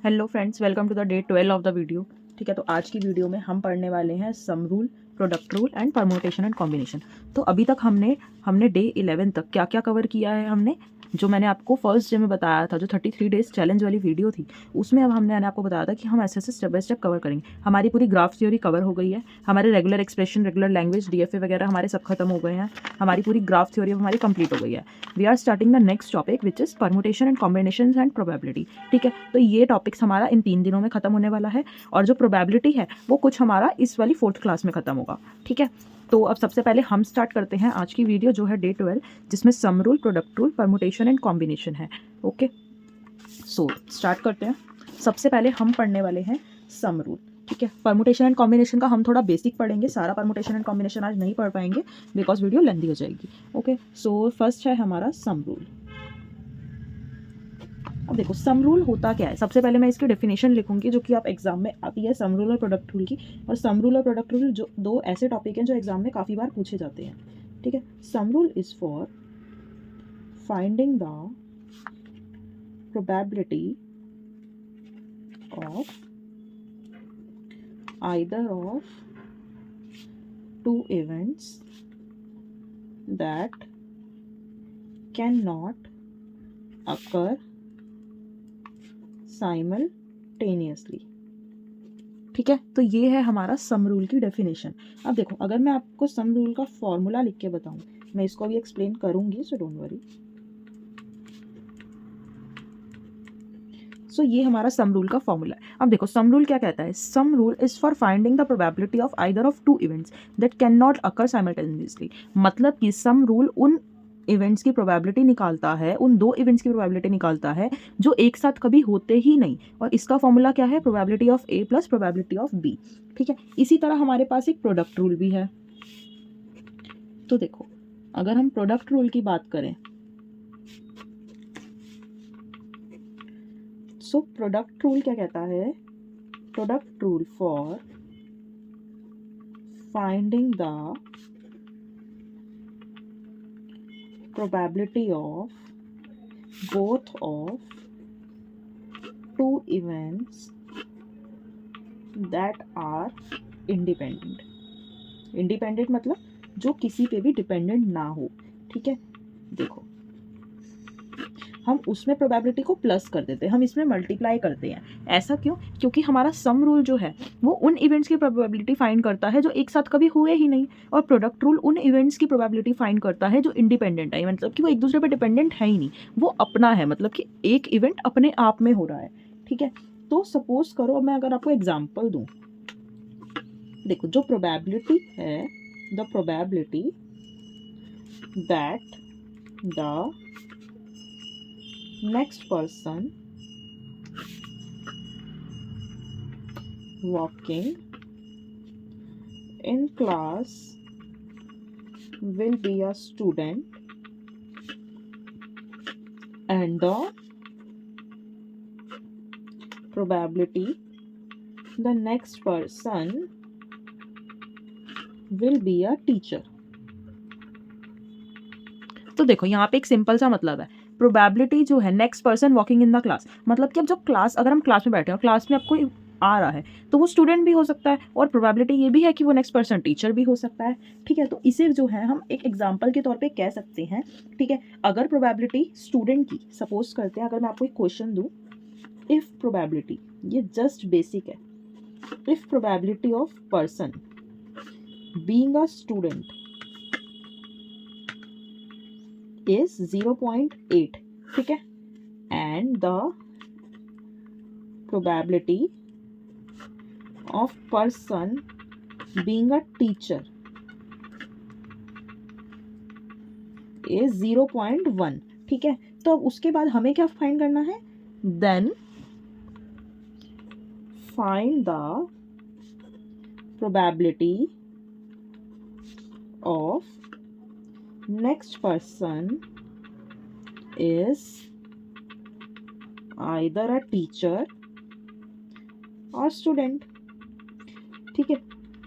Hello friends, welcome to the day 12 of the video. ठीक है, तो आज की वीडियो में हम पढ़ने वाले हैं sum rule, product rule and permutation and combination. तो अभी तक हमने डे 11 तक क्या क्या कवर किया है। हमने जो मैंने आपको फर्स्ट डे में बताया था, जो 33 डेज चैलेंज वाली वीडियो थी, उसमें अब मैंने आपको बताया था कि हम ऐसे ऐसे स्टेप बाय स्टेप कवर करेंगे। हमारी पूरी ग्राफ थ्योरी कवर हो गई है, हमारे regular expression, regular language, DFA वगैरह हमारे सब खत्म हो गए हैं। हमारी पूरी ग्राफ थ्योरी अब हमारी कंप्लीट हो गई है। We are starting the next topic which is permutation and combination and probability. ठीक है, तो ये टॉपिक्स हमारा इन 3 दिनों में खत्म होने वाला है, और जो प्रोबेबिलिटी है वो कुछ हमारा इस वाली 4th क्लास में खत्म होगा। ठीक है, तो अब सबसे पहले हम स्टार्ट करते हैं आज की वीडियो, जो है डे 12, जिसमें sum rule, product rule, permutation and combination है। ओके, सो स्टार्ट करते हैं। सबसे पहले हम पढ़ने वाले हैं सम रूल। ठीक है, परमुटेशन एंड कॉम्बिनेशन का हम थोड़ा बेसिक पढ़ेंगे, सारा परमुटेशन एंड कॉम्बिनेशन आज नहीं पढ़ पाएंगे बिकॉज वीडियो लेंदी हो जाएगी। ओके, सो फर्स्ट है हमारा सम रूल। अब देखो सम रूल होता क्या है। सबसे पहले मैं इसकी डेफिनेशन लिखूंगी जो कि आप एग्जाम में आती है, सम रूल और प्रोडक्ट रूल की। और सम रूल और प्रोडक्ट रूल जो दो ऐसे टॉपिक हैं जो एग्जाम में काफ़ी बार पूछे जाते हैं। ठीक है, sum rule is for finding the probability of either of two events that cannot occur simultaneously। ठीक है, तो ये है हमारा सम रूल की डेफिनेशन। अब देखो, अगर मैं आपको सम रूल का फॉर्मूला लिख के बताऊं, मैं इसको भी एक्सप्लेन करूंगी, सो डोंट वरी। सो ये हमारा सम रूल का फॉर्मूला है। अब देखो सम रूल क्या कहता है। Sum rule is for finding the probability of either of two events that can not occur simultaneously. मतलब कि सम रूल उन इवेंट्स की प्रोबेबिलिटी निकालता है, उन दो इवेंट्स की प्रोबेबिलिटी निकालता है जो एक साथ कभी होते ही नहीं। और इसका फॉर्मूला क्या है, probability of A plus probability of B. ठीक है, इसी तरह हमारे पास एक प्रोडक्ट रूल भी है। तो देखो, अगर हम प्रोडक्ट रूल की बात करें, सो प्रोडक्ट रूल क्या कहता है, product rule for finding the probability of both of two events that are independent। independent मतलब जो किसी पे भी डिपेंडेंट ना हो। ठीक है, देखो हम उसमें प्रोबेबिलिटी को प्लस कर देते हैं, हम इसमें मल्टीप्लाई करते हैं। ऐसा क्यों? क्योंकि हमारा सम रूल जो है वो उन इवेंट्स की प्रोबेबिलिटी फाइंड करता है जो एक साथ कभी हुए ही नहीं, और प्रोडक्ट रूल उन इवेंट्स की प्रोबेबिलिटी फाइंड करता है जो इंडिपेंडेंट है, मतलब कि वो एक दूसरे पे डिपेंडेंट है ही नहीं, वो अपना है, मतलब कि एक इवेंट अपने आप में हो रहा है। ठीक है, तो सपोज करो मैं अगर आपको एग्जाम्पल दूं, देखो जो प्रोबेबिलिटी है, the probability that the next person walking in class will be a student, and the probability the next person will be a teacher। तो देखो यहाँ पे एक सिंपल सा मतलब है, प्रोबेबिलिटी जो है next person walking in the class, मतलब कि अब जो क्लास, अगर हम क्लास में बैठे हैं, क्लास में आपको आ रहा है तो वो स्टूडेंट भी हो सकता है, और प्रोबेबिलिटी ये भी है कि वो नेक्स्ट पर्सन टीचर भी हो सकता है। ठीक है, तो इसे जो है हम एक एग्जांपल के तौर पे कह सकते हैं। ठीक है, अगर प्रोबेबिलिटी स्टूडेंट की, सपोज करते हैं अगर मैं आपको एक क्वेश्चन दूं, इफ प्रोबेबिलिटी, ये जस्ट बेसिक है, if probability of person being a student is 0.8। ठीक है, and the probability of person being a teacher is 0.1। ठीक है, तो अब उसके बाद हमें क्या फाइंड करना है, then find the probability of next person is either a teacher or student। ठीक है,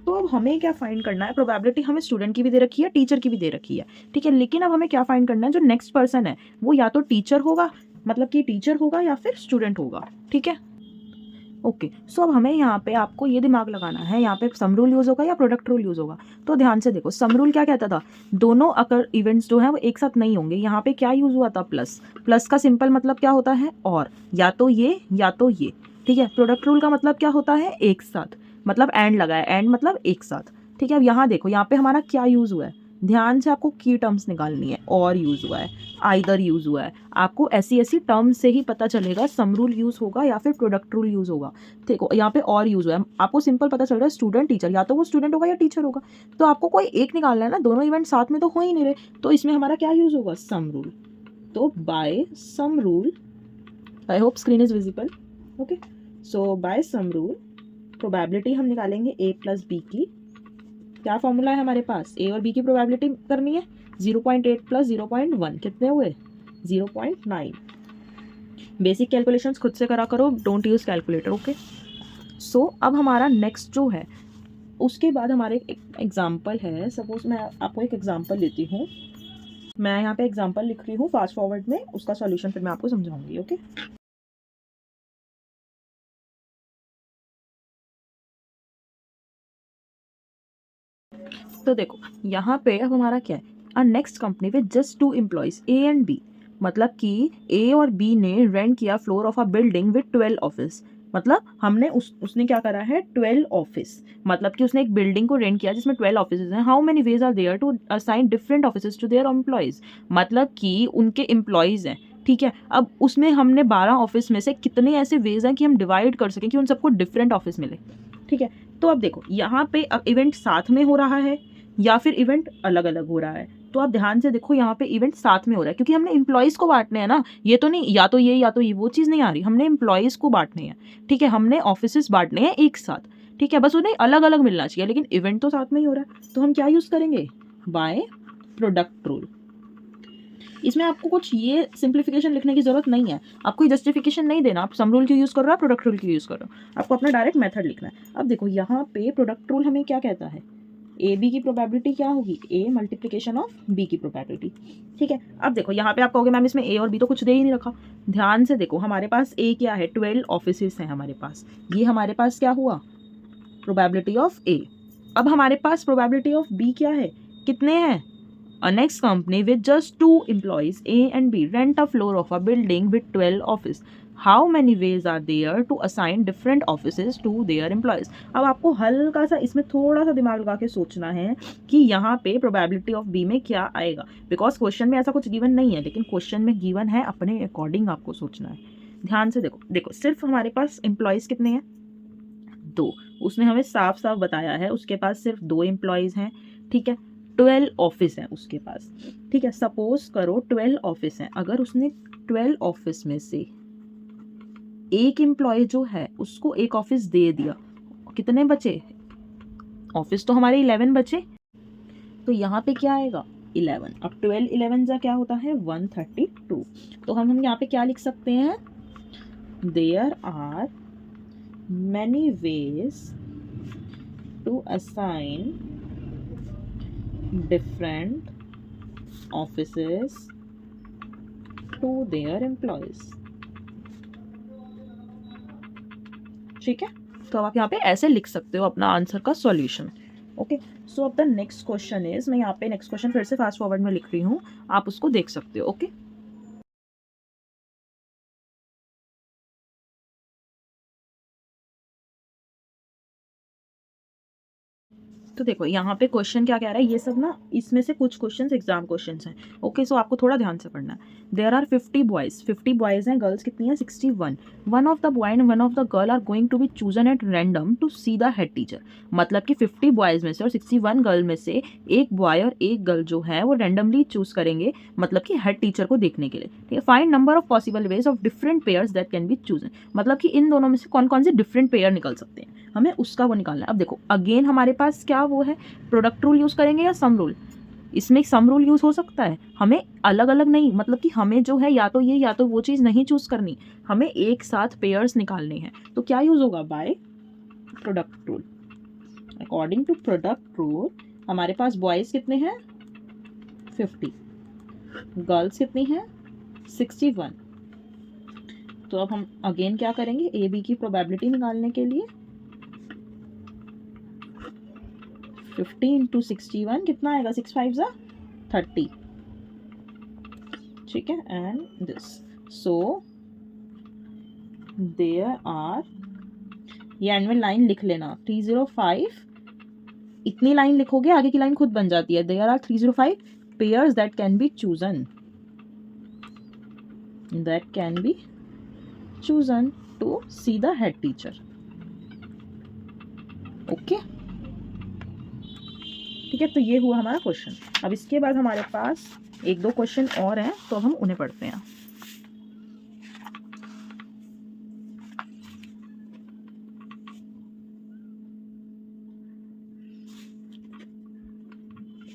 तो अब हमें क्या फाइंड करना है, प्रोबेबिलिटी हमें स्टूडेंट की भी दे रखी है, टीचर की भी दे रखी है। ठीक है, लेकिन अब हमें क्या फाइंड करना है, जो नेक्स्ट पर्सन है वो या तो टीचर होगा, मतलब कि टीचर होगा, या फिर स्टूडेंट होगा। ठीक है, ओके, सो अब हमें यहाँ पे आपको ये दिमाग लगाना है, यहाँ पे सम रूल यूज़ होगा या प्रोडक्ट रूल यूज़ होगा। तो ध्यान से देखो, सम रूल क्या कहता था, दोनों अगर इवेंट्स जो है वो एक साथ नहीं होंगे। यहाँ पे क्या यूज़ हुआ था, प्लस। प्लस का सिंपल मतलब क्या होता है, और, या तो ये या तो ये। ठीक है, प्रोडक्ट रूल का मतलब क्या होता है, एक साथ, मतलब एंड लगा है, एंड मतलब एक साथ। ठीक है, अब यहाँ देखो, यहाँ पे हमारा क्या यूज़ हुआ है, ध्यान से आपको की टर्म्स निकालनी है। और यूज़ हुआ है, आइदर यूज़ हुआ है, आपको ऐसी ऐसी टर्म्स से ही पता चलेगा सम रूल यूज़ होगा या फिर प्रोडक्ट रूल यूज़ होगा। देखो यहाँ पे और यूज़ हुआ है, आपको सिंपल पता चल रहा है स्टूडेंट टीचर, या तो वो स्टूडेंट होगा या टीचर होगा। तो आपको कोई एक निकालना है ना, दोनों इवेंट साथ में तो हो ही नहीं रहे, तो इसमें हमारा क्या यूज़ होगा, सम रूल। तो by sum rule, I hope screen is visible. Okay, so by sum rule probability हम निकालेंगे a प्लस बी की। क्या फॉर्मूला है हमारे पास, a और b की प्रोबेबिलिटी करनी है। 0.8 प्लस 0.1 कितने हुए, 0.9। बेसिक कैलकुलेशंस खुद से करा करो, डोंट यूज़ कैलकुलेटर। ओके, सो अब हमारा नेक्स्ट जो है, उसके बाद हमारे एक एग्जाम्पल है। सपोज मैं आपको एक एग्जाम्पल लेती हूँ, मैं यहाँ पे एग्जाम्पल लिख रही हूँ फास्ट फॉरवर्ड में, उसका सॉल्यूशन फिर मैं आपको समझाऊंगी। ओके, तो देखो यहाँ पे अब हमारा क्या है, a next company with just 2 employees A and B. मतलब कि ए और बी ने रेंट किया floor of a building with 12 office. मतलब हमने उसने क्या करा है, 12 ऑफिस, मतलब कि उसने एक बिल्डिंग को रेंट किया जिसमें 12 ऑफिस हैं। How many ways are there to assign different office to their employees, मतलब कि उनके एम्प्लॉयज हैं। ठीक है, अब उसमें हमने 12 ऑफिस में से कितने ऐसे वेज हैं कि हम डिवाइड कर सकें कि उन सबको डिफरेंट ऑफिस मिले। ठीक है, तो अब देखो यहाँ पे अब इवेंट साथ में हो रहा है या फिर इवेंट अलग अलग हो रहा है। तो आप ध्यान से देखो, यहाँ पे इवेंट साथ में हो रहा है क्योंकि हमने एम्प्लॉयज़ को बांटने हैं ना, ये तो नहीं या तो ये या तो ये, वो चीज़ नहीं आ रही, हमने एम्प्लॉयज़ को बांटने हैं। ठीक है, हमने ऑफिसेस बांटने हैं एक साथ। ठीक है, बस उन्हें अलग अलग मिलना चाहिए, लेकिन इवेंट तो साथ में ही हो रहा है। तो हम क्या यूज़ करेंगे, बाय प्रोडक्ट रूल। इसमें आपको कुछ ये सिंप्लीफिकेशन लिखने की जरूरत नहीं है, आपको जस्टिफिकेशन नहीं देना, आप सम रूल क्यों यूज़ कर रहे हो, प्रोडक्ट रूल क्यों यूज़ कर रहे हो, आपको अपना डायरेक्ट मेथड लिखना है। अब देखो यहाँ पे प्रोडक्ट रूल हमें क्या कहता है, ए बी की प्रोबेबिलिटी क्या होगी, ए मल्टीप्लिकेशन ऑफ बी की प्रोबेबिलिटी। ठीक है, अब देखो यहाँ पे आप कहोगे मैम इसमें ए और बी तो कुछ दे ही नहीं रखा। ध्यान से देखो, हमारे पास ए क्या है, 12 ऑफिसेस हैं हमारे पास, ये हमारे पास क्या हुआ, प्रोबेबिलिटी ऑफ ए। अब हमारे पास प्रोबेबिलिटी ऑफ बी क्या है, कितने हैं, a next company with just 2 employees A and B rent a floor of a building with 12 office. How many ways are there to assign different offices to their employees? अब आपको हल्का सा इसमें थोड़ा सा दिमाग लगा के सोचना है कि यहाँ पे प्रोबेबिलिटी ऑफ बी में क्या आएगा, बिकॉज क्वेश्चन में ऐसा कुछ गिवन नहीं है, लेकिन क्वेश्चन में गिवन है, अपने अकॉर्डिंग आपको सोचना है। ध्यान से देखो, देखो सिर्फ हमारे पास एम्प्लॉयज़ कितने हैं, 2, उसने हमें साफ साफ बताया है उसके पास सिर्फ 2 एम्प्लॉयज़ हैं। ठीक है, 12 ऑफिस हैं उसके पास। ठीक है, सपोज करो 12 ऑफिस हैं, अगर उसने 12 ऑफिस में से एक एम्प्लॉय जो है उसको एक ऑफिस दे दिया, कितने बचे, ऑफिस तो हमारे 11 बचे, तो यहाँ पे क्या आएगा, 11। अब 12 11 का क्या होता है, 132। तो हम यहाँ पे क्या लिख सकते हैं, there are many ways to assign different offices to their employees। ठीक है, तो अब आप यहाँ पे ऐसे लिख सकते हो अपना आंसर का सॉल्यूशन। ओके, सो अब द नेक्स्ट क्वेश्चन इज, मैं यहाँ पे नेक्स्ट क्वेश्चन फिर से फास्ट फॉरवर्ड में लिख रही हूँ, आप उसको देख सकते हो। ओके, तो देखो यहाँ पे क्वेश्चन क्या कह रहा है, ये सब ना इसमें से कुछ क्वेश्चंस एग्जाम क्वेश्चंस हैं। ओके, सो आपको थोड़ा ध्यान से पढ़ना है। देयर आर 50 बॉयज़, 50 बॉयज़ हैं, गर्ल्स कितनी हैं, 61। One of the boy and one of the girl are going to be chosen at random to see the head teacher. मतलब कि 50 बॉयज़ में से और 61 गर्ल में से एक बॉय और एक गर्ल जो है वो रैंडमली चूज करेंगे, मतलब कि हेड टीचर को देखने के लिए। ठीक है, find number of possible ways of different pairs that can be chosen, मतलब कि इन दोनों में से कौन कौन से डिफरेंट पेयर निकल सकते हैं, हमें उसका वो निकालना है। अब देखो अगेन हमारे पास क्या वो है, प्रोडक्ट रूल यूज़ करेंगे या सम रूल, इसमें सम रूल यूज़ हो सकता है, हमें अलग अलग नहीं, मतलब कि हमें जो है या तो ये या तो वो चीज़ नहीं चूज़ करनी, हमें एक साथ पेयर्स निकालने हैं। तो क्या यूज़ होगा, by product rule. According to product rule हमारे पास बॉयज़ कितने हैं, 50, गर्ल्स कितनी हैं, 61। तो अब हम अगेन क्या करेंगे, ए बी की प्रोबेबिलिटी निकालने के लिए 50 इंटू 61 कितना आएगा, 6 5 जा 30, ठीक है, and this. So there are, ये एंड में लाइन लिख लेना 305, इतनी लाइन लिखोगे आगे की लाइन खुद बन जाती है। There are 305 pairs that can be chosen, that can be chosen to see the head teacher. Okay, ठीक है, तो ये हुआ हमारा क्वेश्चन। अब इसके बाद हमारे पास एक दो क्वेश्चन और हैं, तो हम उन्हें पढ़ते हैं।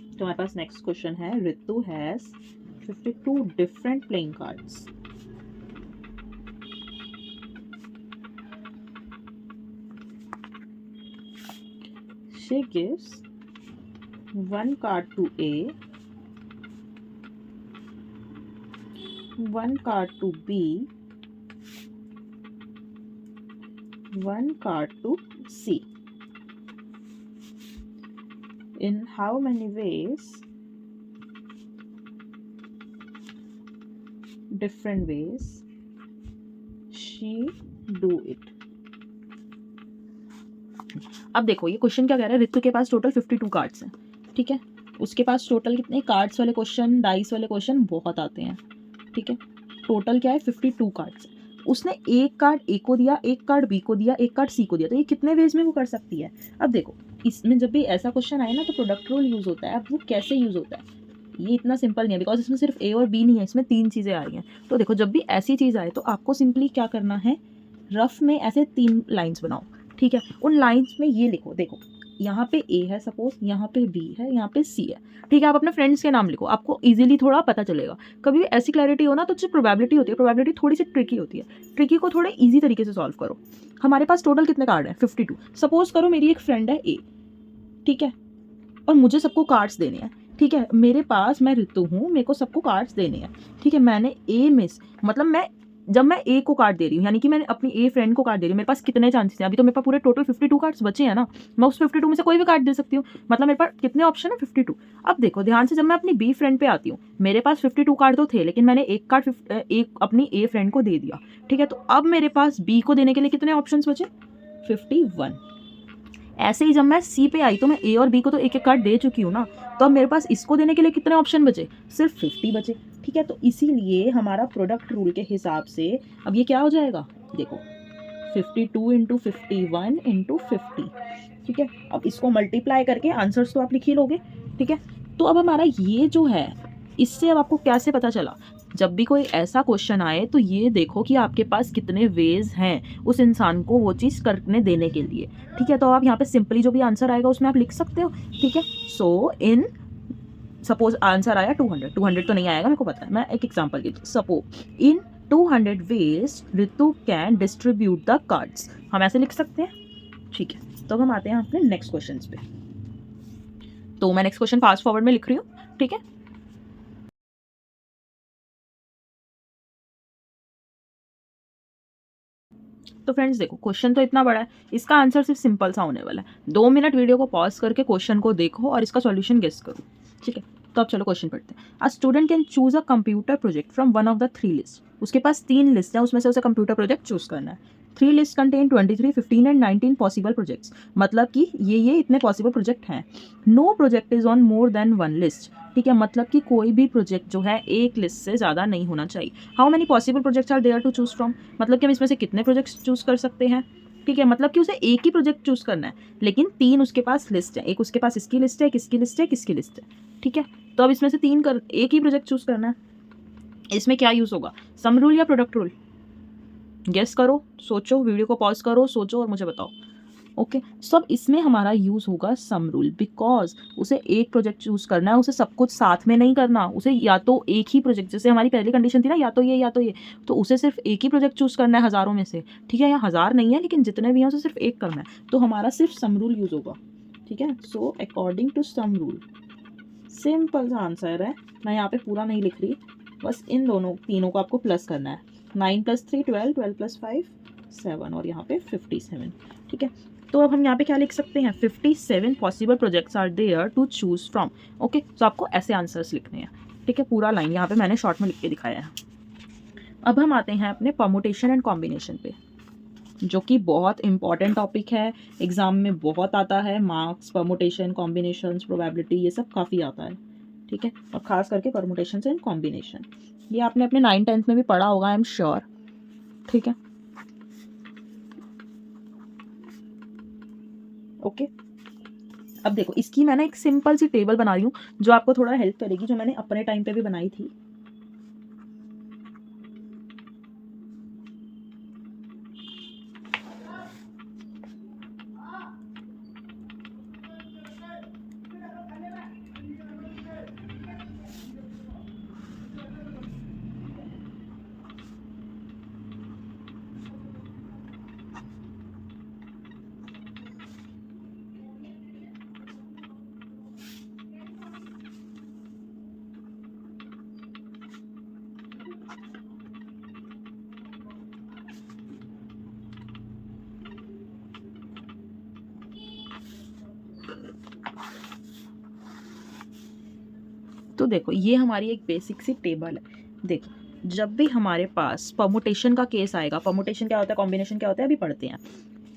तो हमारे पास नेक्स्ट क्वेश्चन है, Ritu has 52 different playing cards. She gives one card to A, one card to B, one card to C. In how many ways, different ways, she do it? अब देखो ये क्वेश्चन क्या कह रहा है, ऋतु के पास टोटल 52 कार्ड्स हैं, ठीक है, उसके पास टोटल कितने कार्ड्स वाले क्वेश्चन, डाइस वाले क्वेश्चन बहुत आते हैं, ठीक है, टोटल क्या है 52 कार्ड्स। उसने एक कार्ड ए को दिया, एक कार्ड बी को दिया, एक कार्ड सी को दिया, तो ये कितने वेज में वो कर सकती है। अब देखो इसमें जब भी ऐसा क्वेश्चन आए ना तो प्रोडक्ट रूल यूज होता है। अब वो कैसे यूज होता है, ये इतना सिंपल नहीं है, बिकॉज इसमें सिर्फ ए और बी नहीं है, इसमें 3 चीज़ें आ रही हैं। तो देखो जब भी ऐसी चीज़ आए तो आपको सिंपली क्या करना है, रफ में ऐसे 3 लाइन्स बनाओ, ठीक है, उन लाइंस में ये लिखो, देखो यहाँ पे ए है सपोज, यहाँ पे बी है, यहाँ पे सी है, ठीक है, आप अपने फ्रेंड्स के नाम लिखो, आपको इजीली थोड़ा पता चलेगा। कभी भी ऐसी क्लैरिटी हो ना तो जो प्रोबेबिलिटी होती है, प्रोबेबिलिटी थोड़ी सी ट्रिकी होती है, ट्रिकी को थोड़े इजी तरीके से सॉल्व करो। हमारे पास टोटल कितने कार्ड हैं 52। सपोज करो मेरी एक फ्रेंड है ए, ठीक है, और मुझे सबको कार्ड्स देने हैं, ठीक है, मेरे पास, मैं ऋतु हूँ, मेरे को सबको कार्ड्स देने हैं, ठीक है, मैंने ए मिस, मतलब मैं जब मैं ए को कार्ड दे रही हूँ, यानी कि मैंने अपनी ए फ्रेंड को कार्ड दे रही हूँ, मेरे पास कितने चांसेस हैं, अभी तो मेरे पास पूरे टोटल 52 कार्ड्स बचे हैं ना, मैं उस 52 में से कोई भी कार्ड दे सकती हूँ, मतलब मेरे पास कितने ऑप्शन है 52। अब देखो ध्यान से, जब मैं अपनी बी फ्रेंड पे आती हूँ, मेरे पास 52 कार्ड तो थे, लेकिन मैंने एक कार्ड एक अपनी ए फ्रेंड को दे दिया, ठीक है, तो अब मेरे पास बी को देने के लिए कितने ऑप्शन बचे 51। ऐसे ही जब मैं सी पे आई तो मैं ए और बी को तो एक एक कार्ड दे चुकी हूँ ना, तो अब मेरे पास इसको देने के लिए कितने ऑप्शन बचे, सिर्फ 50 बचे, ठीक है, तो इसीलिए हमारा प्रोडक्ट रूल के हिसाब से अब ये क्या हो जाएगा, देखो 52 इंटू 51 इंटू 50, ठीक है, अब इसको मल्टीप्लाई करके आंसर्स तो आप लिख ही लोगे, ठीक है। तो अब हमारा ये जो है, इससे अब आपको कैसे पता चला, जब भी कोई ऐसा क्वेश्चन आए तो ये देखो कि आपके पास कितने वेज हैं उस इंसान को वो चीज़ करने देने के लिए, ठीक है, तो आप यहाँ पे सिंपली जो भी आंसर आएगा उसमें आप लिख सकते हो, ठीक है। सो इन सपोज आंसर आया 200 तो नहीं आएगा, मेरे को पता है, मैं एक एग्जांपल की, suppose in 200 ways Ritu can distribute the cards, हम ऐसे लिख सकते हैं, ठीक है। तो हम आते हैं अपने नेक्स्ट क्वेश्चन पे, तो मैं नेक्स्ट क्वेश्चन फास्ट फॉरवर्ड में लिख रही हूँ, ठीक है। तो फ्रेंड्स देखो क्वेश्चन तो इतना बड़ा है, इसका आंसर सिर्फ सिंपल सा होने वाला है। 2 मिनट वीडियो को पॉज करके क्वेश्चन को देखो और इसका सॉल्यूशन गेस करो, ठीक है। तो अब चलो क्वेश्चन पढ़ते हैं। A student can choose a computer project from one of the 3 list, उसके पास 3 लिस्ट है, उसमें से उसे कंप्यूटर प्रोजेक्ट चूज करना है। 3 list contain 23, 15 and 19 possible projects, मतलब कि ये इतने पॉसिबल प्रोजेक्ट हैं। No project is on more than 1 list, ठीक है, मतलब कि कोई भी प्रोजेक्ट जो है एक लिस्ट से ज़्यादा नहीं होना चाहिए। How many possible projects are there to choose from, मतलब कि हम इसमें से कितने प्रोजेक्ट्स चूज कर सकते हैं, ठीक है, मतलब कि उसे एक ही प्रोजेक्ट चूज करना है, लेकिन 3 उसके पास लिस्ट है, एक उसके पास इसकी लिस्ट है, किसकी लिस्ट है, किसकी लिस्ट है, ठीक है। तो अब इसमें से 3 एक ही प्रोजेक्ट चूज करना है, इसमें क्या यूज़ होगा, सम रूल या प्रोडक्ट रूल, गेस करो, सोचो, वीडियो को पॉज करो, सोचो और मुझे बताओ, ओके। सब इसमें हमारा यूज़ होगा सम रूल, बिकॉज उसे एक प्रोजेक्ट चूज करना है, उसे सब कुछ साथ में नहीं करना, उसे या तो एक ही प्रोजेक्ट, जैसे हमारी पहली कंडीशन थी ना, या तो ये या तो ये, तो उसे सिर्फ एक ही प्रोजेक्ट चूज करना है हज़ारों में से, ठीक है, या 1000 नहीं है लेकिन जितने भी हैं उसे सिर्फ एक करना है, तो हमारा सिर्फ सम रूल यूज़ होगा, ठीक है। So according to sum rule, simple सा आंसर है, मैं यहाँ पे पूरा नहीं लिख रही, बस इन दोनों तीनों को आपको प्लस करना है। 9 + 3 12, 12 + 5 7 और यहाँ पे 57। ठीक है, तो अब हम यहाँ पे क्या लिख सकते हैं, 57 possible projects are there to choose from. Okay, तो आपको ऐसे आंसर्स लिखने हैं। ठीक है, पूरा लाइन यहाँ पे मैंने शॉर्ट में लिख के दिखाया है। अब हम आते हैं अपने परमुटेशन एंड कॉम्बिनेशन पे, जो कि बहुत इंपॉर्टेंट टॉपिक है, एग्जाम में बहुत आता है। मार्क्स, परमुटेशन, कॉम्बिनेशंस, प्रोबेबिलिटी, ये सब काफ़ी आता है। ठीक है, और खास करके परमुटेशन एंड कॉम्बिनेशन, ये आपने अपने 9th-10th में भी पढ़ा होगा, आई एम श्योर। ठीक है, ओके। अब देखो, इसकी मैंने एक सिंपल सी टेबल बना रही हूँ जो आपको थोड़ा हेल्प करेगी, जो मैंने अपने टाइम पे भी बनाई थी। तो देखो, ये हमारी एक बेसिक सी टेबल है। देखो, जब भी हमारे पास परमुटेशन का केस आएगा, परमुटेशन क्या होता है, कॉम्बिनेशन क्या होता है, अभी पढ़ते हैं।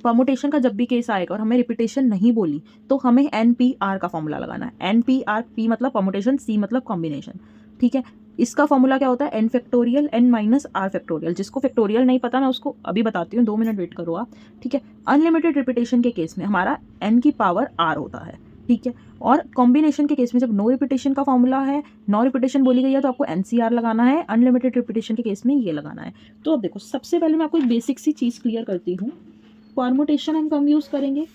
परमुटेशन का जब भी केस आएगा और हमें रिपीटेशन नहीं बोली, तो हमें NPR का फॉर्मूला लगाना है। NPR, P मतलब परमुटेशन, C मतलब कॉम्बिनेशन। ठीक है, इसका फॉर्मूला क्या होता है, N factorial N minus R factorial. जिसको फैक्टोरियल नहीं पता, मैं उसको अभी बताती हूँ, 2 मिनट वेट करो आप। ठीक है, अनलिमिटेड रिपीटेशन के केस में हमारा N की पावर R होता है। ठीक है, और कॉम्बिनेशन के केस में जब नो रिपीटेशन का फॉर्मूला है, नो रिपीटेशन बोली गई है, तो आपको NCR लगाना है। अनलिमिटेड रिपीटेशन के केस में ये लगाना है। तो अब देखो, सबसे पहले मैं आपको एक बेसिक सी चीज़ क्लियर करती हूँ। परमुटेशन हम कब यूज़ करेंगे,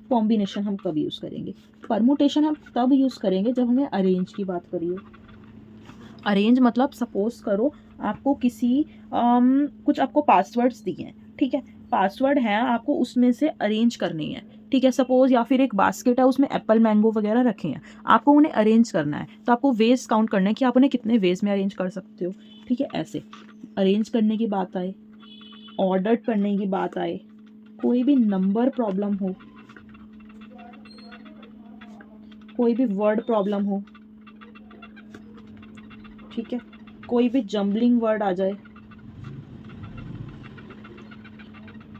कॉम्बिनेशन हम कब यूज़ करेंगे। परमुटेशन हम तब यूज़ करेंगे जब हमें अरेंज की बात करिए। अरेंज मतलब सपोज करो आपको किसी कुछ आपको पासवर्ड्स दिए हैं। ठीक है, पासवर्ड हैं, आपको उसमें से अरेंज करनी है। ठीक है, सपोज, या फिर एक बास्केट है, उसमें एप्पल, मैंगो वगैरह रखे हैं, आपको उन्हें अरेंज करना है। तो आपको वेज काउंट करना है कि आप उन्हें कितने वेज में अरेंज कर सकते हो। ठीक है, ऐसे अरेंज करने की बात आए, ऑर्डर करने की बात आए, कोई भी नंबर प्रॉब्लम हो, कोई भी वर्ड प्रॉब्लम हो, ठीक है, कोई भी जम्बलिंग वर्ड आ जाए,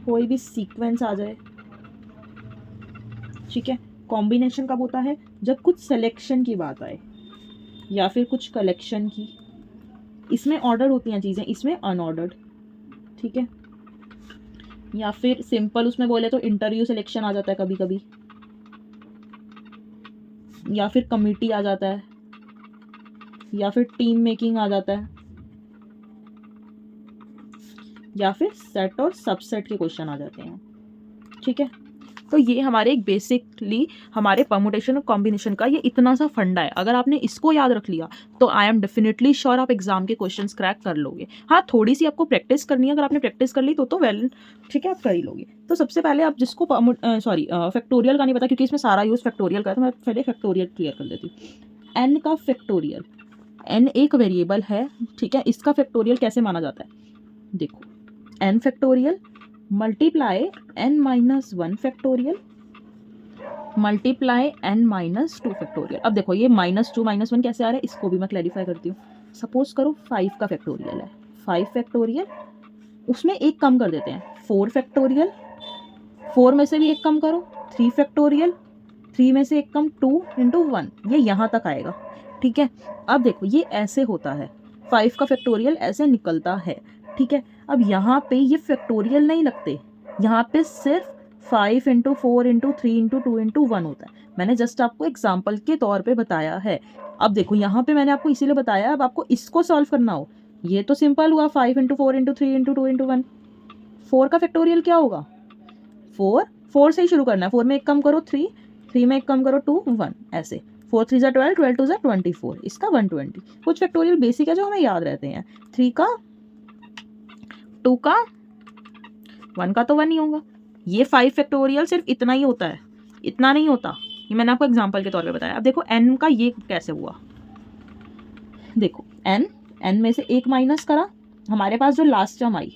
कोई भी सीक्वेंस आ जाए। ठीक है, कॉम्बिनेशन कब होता है, जब कुछ सिलेक्शन की बात आए या फिर कुछ कलेक्शन की। इसमें ऑर्डर होती हैं चीज़ें, इसमें अनऑर्डर्ड। ठीक है, या फिर सिंपल उसमें बोले तो इंटरव्यू सिलेक्शन आ जाता है कभी कभी, या फिर कमिटी आ जाता है, या फिर टीम मेकिंग आ जाता है, या फिर सेट और सबसेट के क्वेश्चन आ जाते हैं। ठीक है, तो ये हमारे एक बेसिकली हमारे परमुटेशन और कॉम्बिनेशन का ये इतना सा फंडा है। अगर आपने इसको याद रख लिया तो आई एम डेफिनेटली श्योर आप एग्जाम के क्वेश्चंस क्रैक कर लोगे। हाँ, थोड़ी सी आपको प्रैक्टिस करनी है, अगर आपने प्रैक्टिस कर ली तो वेल, ठीक है, आप कर ही लोगे। तो सबसे पहले आप जिसको फैक्टोरियल का नहीं पता, क्योंकि इसमें सारा यूज़ फैक्टोरियल का है, तो मैं पहले फैक्टोरियल क्लियर कर देती हूँ। एन का फैक्टोरियल, एन एक वेरिएबल है। ठीक है, इसका फैक्टोरियल कैसे माना जाता है, देखो, n factorial multiply n minus 1 factorial multiply n minus 2 factorial. अब देखो, ये -2 -1 कैसे आ रहा है, इसको भी मैं क्लैरिफाई करती हूँ। सपोज करो 5 का फैक्टोरियल है, 5 फैक्टोरियल, उसमें एक कम कर देते हैं, 4 फैक्टोरियल, 4 में से भी एक कम करो, 3 फैक्टोरियल, 3 में से एक कम, 2 × 1, ये यहाँ तक आएगा। ठीक है, अब देखो, ये ऐसे होता है, 5 का फैक्टोरियल ऐसे निकलता है। ठीक है, अब यहाँ पे ये फैक्टोरियल नहीं लगते, यहाँ पे सिर्फ 5 × 4 × 3 × 2 × 1 होता है। मैंने जस्ट आपको एग्जाम्पल के तौर पे बताया है। अब देखो, यहाँ पे मैंने आपको इसीलिए बताया, अब आपको इसको सॉल्व करना हो, ये तो सिंपल हुआ, 5 × 4 × 3 × 2 × 1। 4 का फैक्टोरियल क्या होगा, 4 से ही शुरू करना है, 4 में एक कम करो 3, 3 में एक कम करो 2, 1, ऐसे 4 3 × 12, 12 2 × 24, इसका 120। कुछ फैक्टोरियल बेसिक है जो हमें याद रहते हैं, 3 का, 2 का, 1 का तो 1 ही होगा। ये 5 फैक्टोरियल सिर्फ इतना ही होता है, इतना नहीं होता, ये मैंने आपको एग्जांपल के तौर पे बताया। अब देखो n का ये कैसे हुआ, देखो n में से एक माइनस करा, हमारे पास जो लास्ट टर्म आई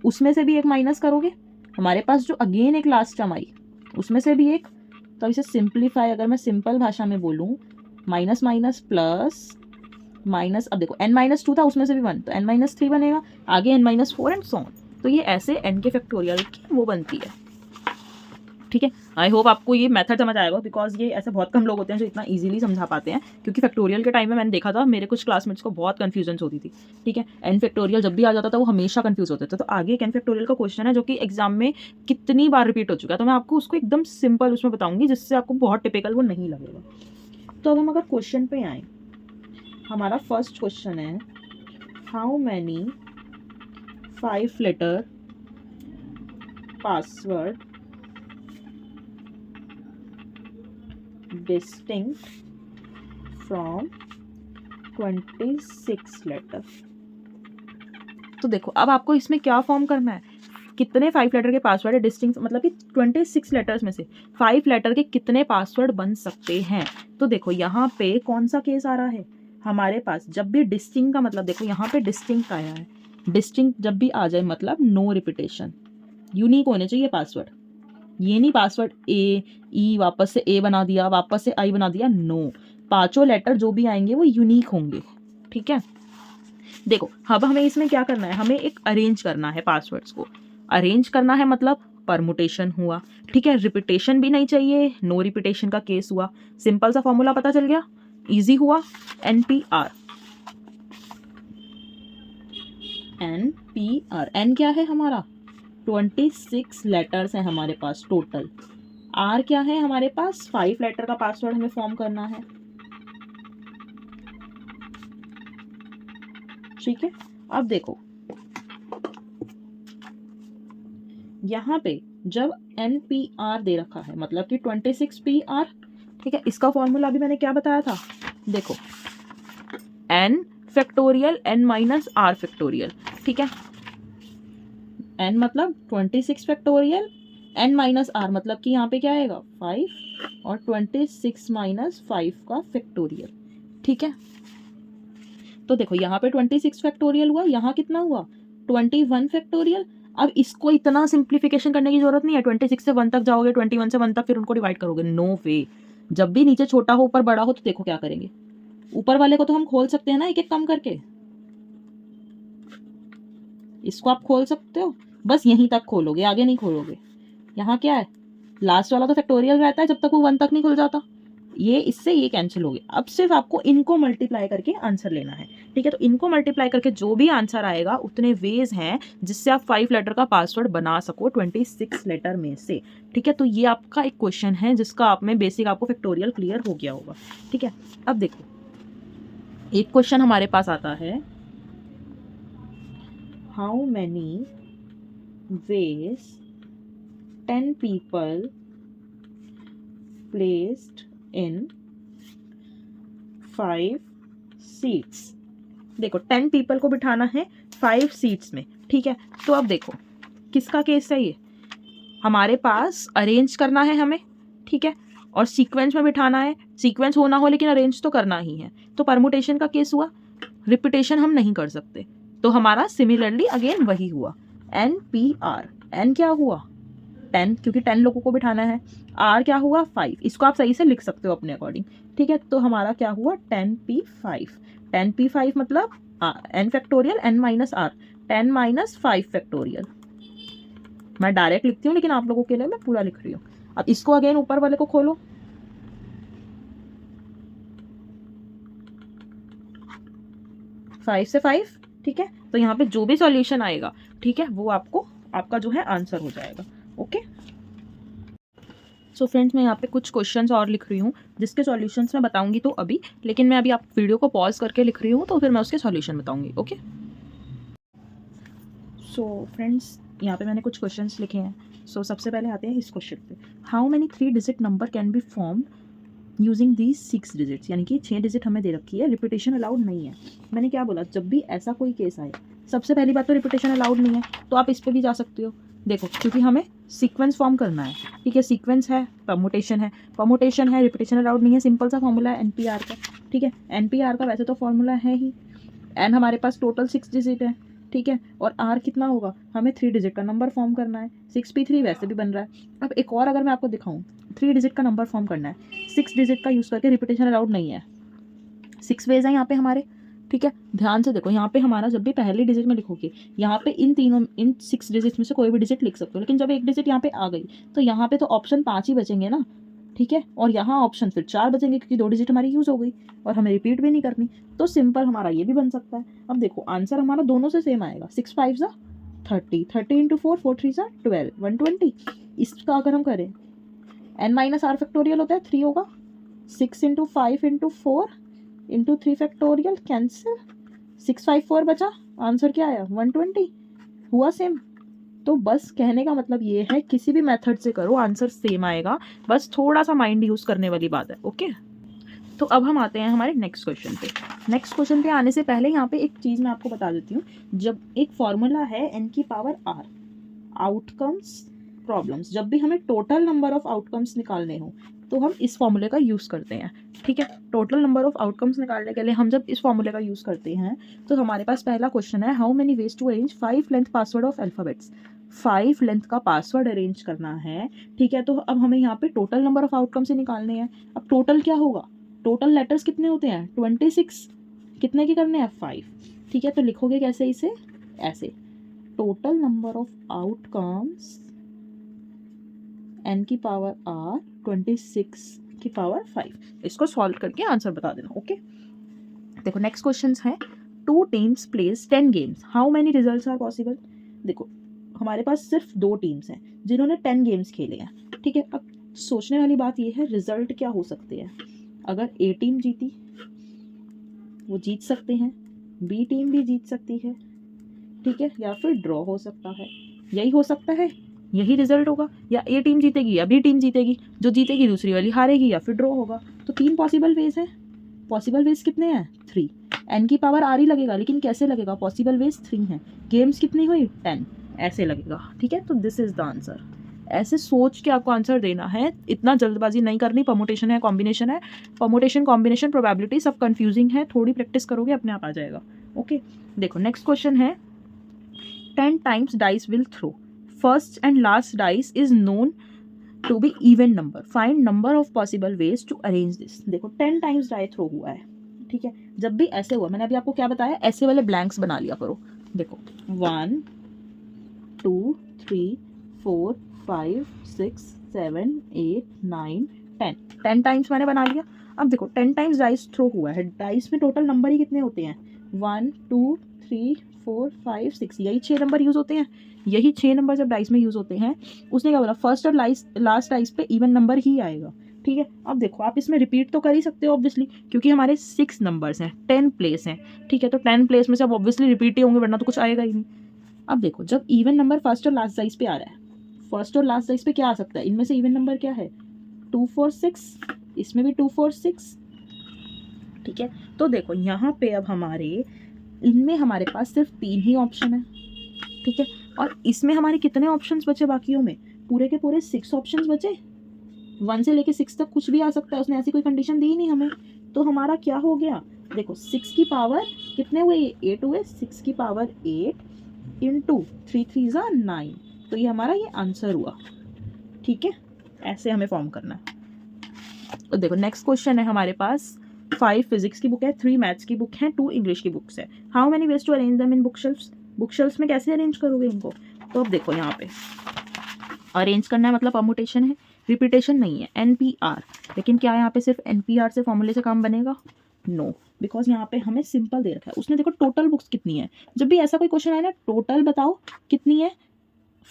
उसमें से भी एक माइनस करोगे, हमारे पास जो अगेन एक लास्ट टर्म आई उसमें से भी एक। तो इसे सिंप्लीफाई अगर मैं सिंपल भाषा में बोलूँ, माइनस माइनस प्लस माइनस, अब देखो n-2 था उसमें से भी 1 तो n-3 बनेगा, आगे n-4 एंड सो ऑन। तो ये ऐसे n के फैक्टोरियल की वो बनती है। ठीक है, आई होप आपको ये मेथड समझ आएगा, बिकॉज ये ऐसे बहुत कम लोग होते हैं जो इतना इजीली समझा पाते हैं, क्योंकि फैक्टोरियल के टाइम में मैंने देखा था मेरे कुछ क्लासमेट्स को बहुत कन्फ्यूजन होती थी। ठीक है, एन फैक्टोरियल जब भी आ जाता था वो हमेशा कन्फ्यूज होते थे। तो आगे एक एन फैक्टोरियल का क्वेश्चन है जो कि एग्जाम में कितनी बार रिपीट हो चुका है, तो मैं आपको उसको एकदम सिंपल उसमें बताऊंगी जिससे आपको बहुत टिपिकल वो नहीं लगेगा। तो अब हम अगर क्वेश्चन पे आए, हमारा फर्स्ट क्वेश्चन है how many 5 letter password distinct from 26 letter. तो देखो अब आपको इसमें क्या फॉर्म करना है, कितने 5 लेटर के पासवर्ड है डिस्टिंक्ट, मतलब कि 26 लेटर्स में से 5 लेटर के कितने पासवर्ड बन सकते हैं। तो देखो यहाँ पे कौन सा केस आ रहा है, हमारे पास जब भी डिस्टिंक्ट का मतलब, देखो यहाँ पे डिस्टिंक्ट आया है, डिस्टिंक्ट जब भी आ जाए मतलब नो रिपीटेशन, यूनिक होने चाहिए पासवर्ड। ये नहीं पासवर्ड ए ई वापस से ए बना दिया, वापस से आई बना दिया, नो, पांचों लेटर जो भी आएंगे वो यूनिक होंगे। ठीक है, देखो अब हमें इसमें क्या करना है, हमें एक अरेंज करना है, पासवर्ड्स को अरेंज करना है, मतलब परमुटेशन हुआ। ठीक है, रिपीटेशन भी नहीं चाहिए, नो रिपीटेशन का केस हुआ, सिंपल सा फॉर्मूला पता चल गया, इजी हुआ, NPR। एन क्या है हमारा, 26 लेटर्स हैं हमारे पास टोटल। आर क्या है हमारे पास, 5 लेटर का पासवर्ड हमें फॉर्म करना है। ठीक है, अब देखो यहाँ पे जब NPR दे रखा है मतलब कि 26PR। ठीक है, इसका फॉर्मूला अभी मैंने क्या बताया था, देखो n फैक्टोरियल n-r फैक्टोरियल। ठीक है, n मतलब 26 फैक्टोरियल, n-r मतलब कि यहाँ पे क्या आएगा 5 और 26 - 5 का फैक्टोरियल। ठीक है, तो देखो यहाँ पे 26 फैक्टोरियल हुआ, यहाँ कितना हुआ 21 फैक्टोरियल। अब इसको इतना सिंप्लीफिकेशन करने की जरूरत नहीं है, 26 से 1 तक जाओगे, 21 से 1 तक, फिर उनको डिवाइड करोगे, नो वे। जब भी नीचे छोटा हो ऊपर बड़ा हो तो देखो क्या करेंगे, ऊपर वाले को तो हम खोल सकते हैं ना एक एक कम करके, इसको आप खोल सकते हो, बस यहीं तक खोलोगे, आगे नहीं खोलोगे। यहाँ क्या है, लास्ट वाला तो फैक्टोरियल रहता है जब तक वो 1 तक नहीं खुल जाता, ये इससे ये कैंसिल हो गया। अब सिर्फ आपको इनको मल्टीप्लाई करके आंसर लेना है। ठीक है, तो इनको मल्टीप्लाई करके जो भी आंसर आएगा उतने वेज हैं जिससे आप 5 लेटर का पासवर्ड बना सको 26 लेटर में से। ठीक है, तो ये आपका एक क्वेश्चन है जिसका आप में बेसिक आपको फैक्टोरियल क्लियर हो गया होगा। ठीक है, अब देखो एक क्वेश्चन हमारे पास आता है, how many ways 10 people placed in 5 seats। देखो 10 people को बिठाना है 5 seats में। ठीक है, तो अब देखो किसका केस है ये, हमारे पास अरेंज करना है हमें। ठीक है, और सीक्वेंस में बिठाना है, सीक्वेंस होना हो लेकिन अरेंज तो करना ही है, तो परमुटेशन का केस हुआ, रिपीटेशन हम नहीं कर सकते, तो हमारा सिमिलरली अगेन वही हुआ, NPR। एन क्या हुआ 10, क्योंकि 10 लोगों को बिठाना है, R क्या हुआ 5, इसको आप सही से लिख सकते हो अपने अकॉर्डिंग। ठीक है, तो हमारा क्या हुआ 10P5। 10P5 मतलब n फैक्टोरियल n-r, 10 - 5 फैक्टोरियल। मैं डायरेक्ट लिखती हूँ लेकिन आप लोगों के लिए मैं पूरा लिख रही हूँ। अब इसको अगेन ऊपर वाले को खोलो, फाइव से 5। ठीक है, तो यहाँ पे जो भी सॉल्यूशन आएगा, ठीक है, वो आपको आपका जो है आंसर हो जाएगा। ओके, सो फ्रेंड्स मैं यहाँ पे कुछ क्वेश्चंस और लिख रही हूँ जिसके सॉल्यूशंस मैं बताऊंगी तो अभी, लेकिन मैं अभी आप वीडियो को पॉज करके लिख रही हूँ तो फिर मैं उसके सॉल्यूशन बताऊंगी। ओके, सो फ्रेंड्स यहाँ पे मैंने कुछ क्वेश्चंस लिखे हैं। सो सबसे पहले आते हैं इस क्वेश्चन पे, how many 3 digit number can be form using the 6 digits, यानी कि 6 डिजिट हमें दे रखी है, रिपीटेशन अलाउड नहीं है। मैंने क्या बोला, जब भी ऐसा कोई केस आए, सबसे पहली बात तो रिपीटेशन अलाउड नहीं है, तो आप इस पर भी जा सकते हो। देखो क्योंकि हमें सीक्वेंस फॉर्म करना है। ठीक है, सीक्वेंस है, परमुटेशन है, रिपीटेशन अलाउड नहीं है, सिंपल सा फॉर्मूला है NPR का। ठीक है, NPR का वैसे तो फॉर्मूला है ही, एन हमारे पास टोटल 6 डिजिट है, ठीक है, और R कितना होगा, हमें 3 डिजिट का नंबर फॉर्म करना है। 6p3 वैसे भी बन रहा है। अब एक और अगर मैं आपको दिखाऊँ, 3 डिजिट का नंबर फॉर्म करना है, 6 डिजिट का यूज़ करके रिपीटेशन अलाउड नहीं है। 6 वेज हैं यहाँ पे हमारे, ठीक है। ध्यान से देखो, यहाँ पे हमारा जब भी पहली डिजिट में लिखोगे, यहाँ पे इन 6 डिजिट में से कोई भी डिजिट लिख सकते हो, लेकिन जब एक डिजिट यहाँ पे आ गई तो यहाँ पे तो ऑप्शन 5 ही बचेंगे ना, ठीक है, और यहाँ ऑप्शन फिर 4 बचेंगे क्योंकि 2 डिजिट हमारी यूज़ हो गई और हमें रिपीट भी नहीं करनी। तो सिंपल हमारा ये भी बन सकता है। अब देखो आंसर हमारा दोनों से सेम आएगा, 6 5 ज़ा 30, 30 इंटू 4, 4 3 ज़ा 12, 120। इसका अगर हम करें n-r फैक्टोरियल होता है 3 होगा, 6 into 5 into 4 into 3 factorial, cancel, 6 5 4 बचा, आंसर क्या आया 120, हुआ सेम। तो बस कहने का मतलब ये है, किसी भी मेथड से करो आंसर सेम आएगा, बस थोड़ा सा माइंड यूज़ करने वाली बात है। ओके, तो अब हम आते हैं हमारे नेक्स्ट क्वेश्चन पे। नेक्स्ट क्वेश्चन पे आने से पहले यहाँ पे एक चीज़ मैं आपको बता देती हूँ। जब एक फॉर्मूला है n की पावर r, आउटकम्स प्रॉब्लम्स, जब भी हमें टोटल नंबर ऑफ आउटकम्स निकालने हो तो हम इस फॉर्मूले का यूज़ करते हैं, ठीक है। टोटल नंबर ऑफ आउटकम्स निकालने के लिए हम जब इस फॉर्मूले का यूज़ करते हैं तो हमारे पास पहला क्वेश्चन है, how many ways to arrange 5 length password of alphabets. 5 length का पासवर्ड अरेंज करना है, ठीक है। तो अब हमें यहाँ पे टोटल नंबर ऑफ आउटकम से निकालने हैं। अब टोटल क्या होगा, टोटल लेटर्स कितने होते हैं 26, कितने के करने हैं 5, ठीक है। तो लिखोगे कैसे इसे, ऐसे, total number of outcomes n की पावर r 26 की पावर 5। इसको सॉल्व करके आंसर बता देना। ओके, देखो नेक्स्ट क्वेश्चन है, 2 teams plays 10 games, how many results are possible. देखो हमारे पास सिर्फ 2 टीम्स हैं जिन्होंने 10 गेम्स खेले हैं, ठीक है। अब सोचने वाली बात ये है, रिजल्ट क्या हो सकते हैं। अगर A टीम जीती, वो जीत सकते हैं, B टीम भी जीत सकती है, ठीक है, या फिर ड्रॉ हो सकता है, यही हो सकता है, यही रिजल्ट होगा। या A टीम जीतेगी या B टीम जीतेगी, जो जीतेगी दूसरी वाली हारेगी, या फिर ड्रॉ होगा। तो 3 पॉसिबल वेज हैं। पॉसिबल वेज कितने हैं 3, n की पावर r ही लगेगा, लेकिन कैसे लगेगा, पॉसिबल वेज 3 हैं, गेम्स कितनी हुई 10, ऐसे लगेगा, ठीक है। तो दिस इज द आंसर। ऐसे सोच के आपको आंसर देना है, इतना जल्दबाजी नहीं करनी। परमुटेशन है, कॉम्बिनेशन है, परमुटेशन कॉम्बिनेशन प्रोबेबिलिटी सब कंफ्यूजिंग है, थोड़ी प्रैक्टिस करोगे अपने आप आ जाएगा। ओके, देखो नेक्स्ट क्वेश्चन है, 10 times dice will throw, first and last dice is known to be even number, find number of possible ways to arrange this. देखो 10 टाइम्स डाई थ्रो हुआ है, ठीक है। जब भी ऐसे हुआ, मैंने अभी आपको क्या बताया, ऐसे वाले ब्लैंक्स बना लिया करो। देखो 1 2 3 4 5 6 7 8 9 10 टाइम्स मैंने बना लिया। अब देखो 10 टाइम्स डाइस थ्रो हुआ है, डाइस में टोटल नंबर ही कितने होते हैं 1 2 3 4 5 6, यही 6 नंबर यूज़ होते हैं। यही 6 नंबर जब डाइस में यूज़ होते हैं, उसने क्या बोला, फर्स्ट और लास्ट डाइस पे इवन नंबर ही आएगा, ठीक है। अब देखो आप इसमें रिपीट तो कर ही सकते हो ऑब्वियसली, क्योंकि हमारे 6 नंबर्स हैं, 10 प्लेस हैं, ठीक है। तो 10 प्लेस में से अब ऑब्वियसली रिपीट ही होंगे, वरना तो कुछ आएगा ही नहीं। अब देखो जब इवन नंबर फर्स्ट और लास्ट डाइस पे आ रहा है, फर्स्ट और लास्ट डाइस पे क्या आ सकता है, इनमें से इवन नंबर क्या है 2 4 6, इसमें भी 2 4 6, ठीक है। तो देखो यहाँ पे अब इनमें हमारे पास सिर्फ 3 ही ऑप्शन है, ठीक है। और इसमें हमारे कितने ऑप्शंस बचे, बाकियों में पूरे के पूरे 6 ऑप्शंस बचे। 1 से लेके 6 तक कुछ भी आ सकता है, उसने ऐसी कोई कंडीशन दी नहीं हमें। तो हमारा क्या हो गया, देखो 6 की पावर कितने हुए, 8 हुए, 6 की पावर 8 इंटू 3 3 ज़ा 9, तो ये हमारा ये आंसर हुआ, ठीक है। ऐसे हमें फॉर्म करना है। तो देखो नेक्स्ट क्वेश्चन है हमारे पास, 5 फिजिक्स की बुक है, 3 मैथ्स की बुक है, 2 इंग्लिश की बुक्स है, how many ways to arrange them in book shelves. Book shelves में कैसे अरेंज करोगे इनको। तो अब देखो यहाँ पे अरेंज करना है मतलब परमुटेशन है, रिपीटेशन नहीं है, NPR। लेकिन क्या यहाँ पे सिर्फ NPR से फॉर्मूले से काम बनेगा, नो, बिकॉज यहाँ पे हमें सिंपल दे रखा है। उसने देखो टोटल बुक्स कितनी है, जब भी ऐसा कोई क्वेश्चन आए ना, टोटल बताओ कितनी है,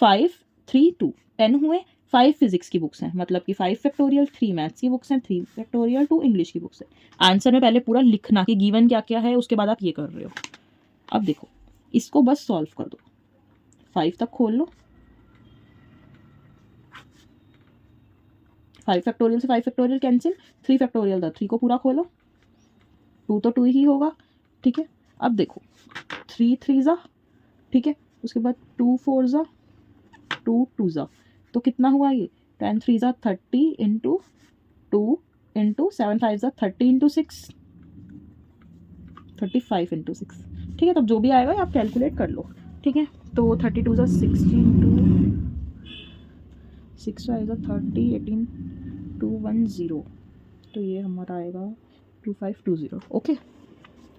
5 3 2, 10 हुए। 5 फिजिक्स की बुक्स हैं, मतलब कि 5 फैक्टोरियल, 3 मैथ्स की बुक्स हैं, 3 फैक्टोरियल, 2 इंग्लिश की बुक्स हैं। आंसर में पहले पूरा लिखना कि गिवन क्या क्या है, उसके बाद आप ये कर रहे हो। अब देखो इसको बस सॉल्व कर दो, 5 तक खोल लो, 5 फैक्टोरियल से 5 फैक्टोरियल कैंसिल, 3 फैक्टोरियल था, 3 को पूरा खोलो, 2 तो 2 ही होगा, ठीक है। अब देखो 3 3 ज़ा, ठीक है, उसके बाद 2 4 ज़ा, 2 2 ज़ा, तो कितना हुआ ये 10 3 ज़ा 30 इंटू 2 इंटू 7 5 ज़ा 30 इंटू 6, 35 इंटू 6, ठीक है, तब जो भी आएगा आप कैलकुलेट कर लो। ठीक है, तो 32 ज़ा 16 टू 6 आएगा 30 18 210, तो ये हमारा आएगा 2520। Okay,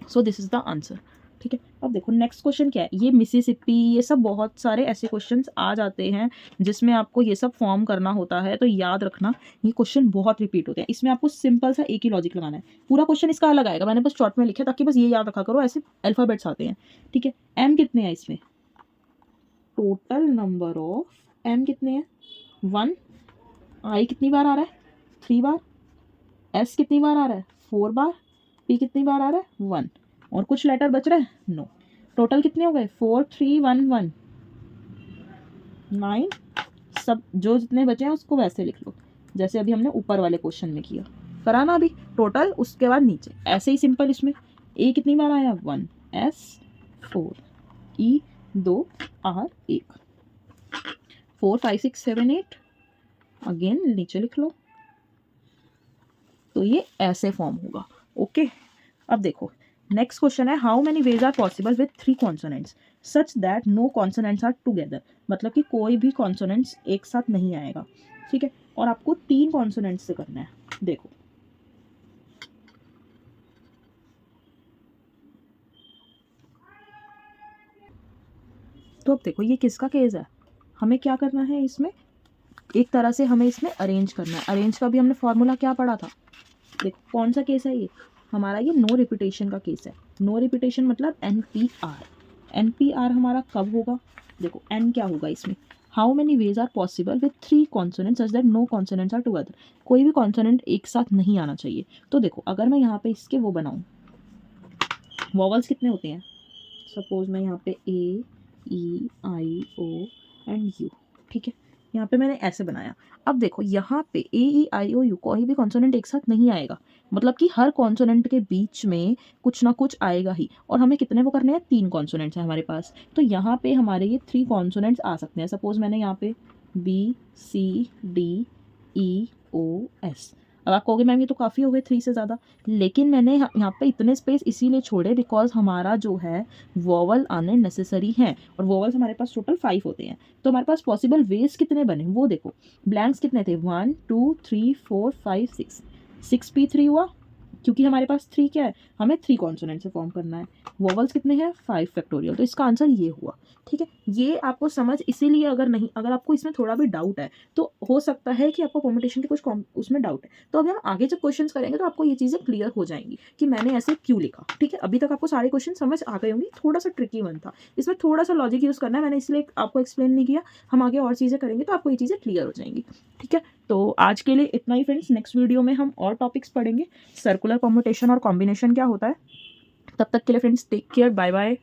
so this is the answer. ठीक है, अब देखो नेक्स्ट क्वेश्चन क्या है। ये मिसिसिपी, ये सब बहुत सारे ऐसे क्वेश्चंस आ जाते हैं जिसमें आपको ये सब फॉर्म करना होता है, तो याद रखना ये क्वेश्चन बहुत रिपीट होते हैं। इसमें आपको सिंपल सा एक ही लॉजिक लगाना है, पूरा क्वेश्चन इसका अलग आएगा, मैंने बस शॉर्ट में लिखा ताकि बस ये याद रखा करो, ऐसे अल्फ़ाबेट्स आते हैं। ठीक है, एम कितने हैं इसमें, टोटल नंबर ऑफ एम कितने हैं 1, आई कितनी बार आ रहा है 3 बार, एस कितनी बार आ रहा है 4 बार, पी कितनी बार आ रहा है 1, और कुछ लेटर बच रहे हैं नो। टोटल कितने हो गए 4 3 1 1 9, सब जो जितने बचे हैं उसको वैसे लिख लो जैसे अभी हमने ऊपर वाले क्वेश्चन में किया, करा ना अभी टोटल, उसके बाद नीचे ऐसे ही सिंपल। इसमें ए कितनी बार आया 1, एस 4, ई 2, आर 1, 4 5 6 7 8, अगेन नीचे लिख लो, तो ये ऐसे फॉर्म होगा। ओके, अब देखो नेक्स्ट क्वेश्चन है, how many ways are possible with 3 consonants such that no consonants are together, मतलब कि कोई भी कॉन्सोनेंट्स एक साथ नहीं आएगा। ठीक है, और आपको 3 कॉन्सोनेंट्स से करना है। देखो तो अब देखो ये किसका केस है, हमें क्या करना है इसमें, एक तरह से हमें इसमें अरेंज करना है। अरेंज का भी हमने फॉर्मूला क्या पढ़ा था, देखो कौन सा केस है ये हमारा, ये नो रिपीटेशन का केस है। नो रिपीटेशन मतलब NPR। NPR हमारा कब होगा, देखो N क्या होगा इसमें, how many ways are possible with 3 consonants such that no consonants are together, कोई भी कॉन्सोनेंट एक साथ नहीं आना चाहिए। तो देखो अगर मैं यहाँ पे इसके वो बनाऊँ, वॉवल्स कितने होते हैं, सपोज मैं यहाँ पे A E I O and U, ठीक है, यहाँ पे मैंने ऐसे बनाया। अब देखो यहाँ पे A E I O U कोई भी कॉन्सोनेंट एक साथ नहीं आएगा, मतलब कि हर कॉन्सोनेंट के बीच में कुछ ना कुछ आएगा ही। और हमें कितने वो करने हैं, 3 कॉन्सोनेंट्स हैं हमारे पास, तो यहाँ पे हमारे ये 3 कॉन्सोनेंट्स आ सकते हैं। सपोज मैंने यहाँ पे B C D E O S, अब आप कहोगे मैम ये तो काफ़ी हो गए 3 से ज़्यादा, लेकिन मैंने यहाँ पे इतने स्पेस इसीलिए छोड़े बिकॉज हमारा जो है वोवल आने नेसेसरी हैं, और वोवल्स हमारे पास टोटल 5 होते हैं। तो हमारे पास पॉसिबल वेज कितने बने वो देखो, ब्लैंक्स कितने थे 1 2 3 4 5 6, 6p3 हुआ क्योंकि हमारे पास 3 क्या है, हमें 3 कॉन्सोनेंट से फॉर्म करना है। वोवल्स कितने हैं 5 फैक्टोरियल, तो इसका आंसर ये हुआ। ठीक है, ये आपको समझ इसीलिए अगर आपको इसमें थोड़ा भी डाउट है तो हो सकता है कि आपको परमुटेशन के कुछ उसमें डाउट है, तो अभी हम आगे जब क्वेश्चंस करेंगे तो आपको ये चीज़ें क्लियर हो जाएंगी कि मैंने ऐसे क्यों लिखा। ठीक है, अभी तक आपको सारे क्वेश्चन समझ आ गए होंगे, थोड़ा सा ट्रिकी वन था, इसमें थोड़ा सा लॉजिक यूज़ करना है, मैंने इसलिए आपको एक्सप्लेन नहीं किया। हम आगे और चीज़ें करेंगे तो आपको ये चीज़ें क्लियर हो जाएंगी। ठीक है, तो आज के लिए इतना ही फ्रेंड्स, नेक्स्ट वीडियो में हम और टॉपिक्स पढ़ेंगे, सर्कुलर परमुटेशन और कॉम्बिनेशन क्या होता है। तब तक के लिए friends take care, bye bye.